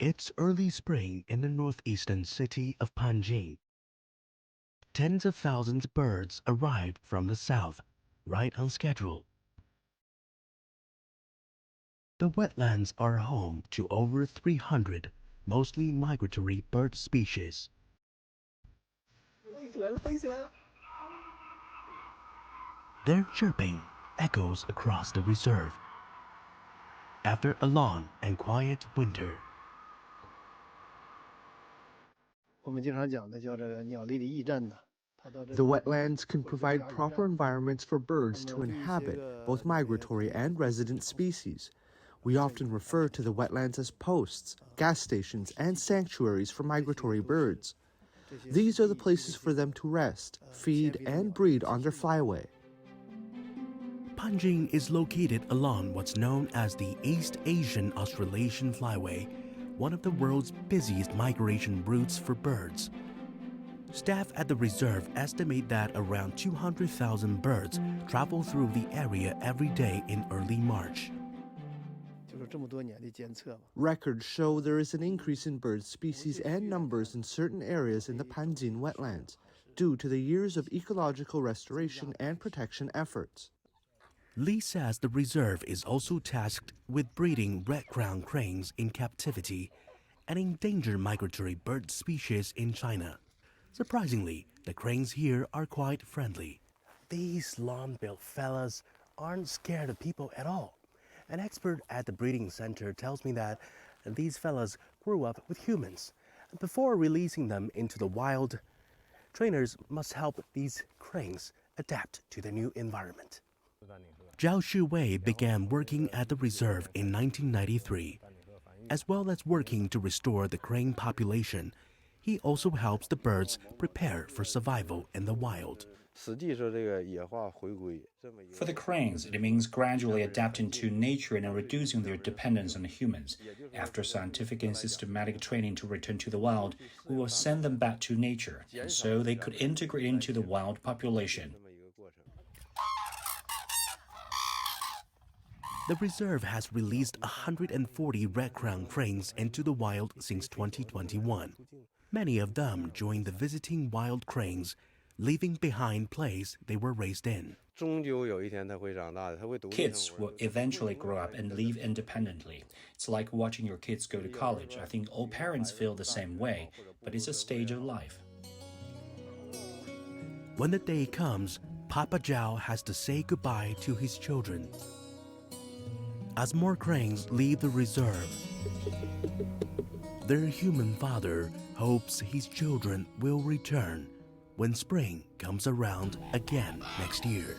It's early spring in the northeastern city of Panjim. Tens of thousands of birds arrived from the south, right on schedule. The wetlands are home to over 300, mostly migratory bird species. Their chirping echoes across the reserve. After a long and quiet winter, The wetlands can provide proper environments for birds to inhabit, both migratory and resident species. We often refer to the wetlands as posts, gas stations, and sanctuaries for migratory birds. These are the places for them to rest, feed, and breed on their flyway. Panjim is located along what's known as the East Asian Australasian Flyway, one of the world's busiest migration routes for birds. Staff at the reserve estimate that around 200,000 birds travel through the area every day in early March. Records show there is an increase in bird species and numbers in certain areas in the Panjim wetlands due to the years of ecological restoration and protection efforts. Lee says the reserve is also tasked with breeding red-crowned cranes in captivity and endangered migratory bird species in China. Surprisingly, the cranes here are quite friendly. These long-billed fellas aren't scared of people at all. An expert at the breeding center tells me that these fellas grew up with humans. Before releasing them into the wild, trainers must help these cranes adapt to the new environment. Zhao Shiwei began working at the reserve in 1993. As well as working to restore the crane population, he also helps the birds prepare for survival in the wild. For the cranes, it means gradually adapting to nature and reducing their dependence on humans. After scientific and systematic training to return to the wild, we will send them back to nature, and so they could integrate into the wild population. The reserve has released 140 red-crowned cranes into the wild since 2021. Many of them joined the visiting wild cranes, leaving behind place they were raised in. Kids will eventually grow up and live independently. It's like watching your kids go to college. I think all parents feel the same way, but it's a stage of life. When the day comes, Papa Zhao has to say goodbye to his children. As more cranes leave the reserve, their human father hopes his children will return when spring comes around again next year.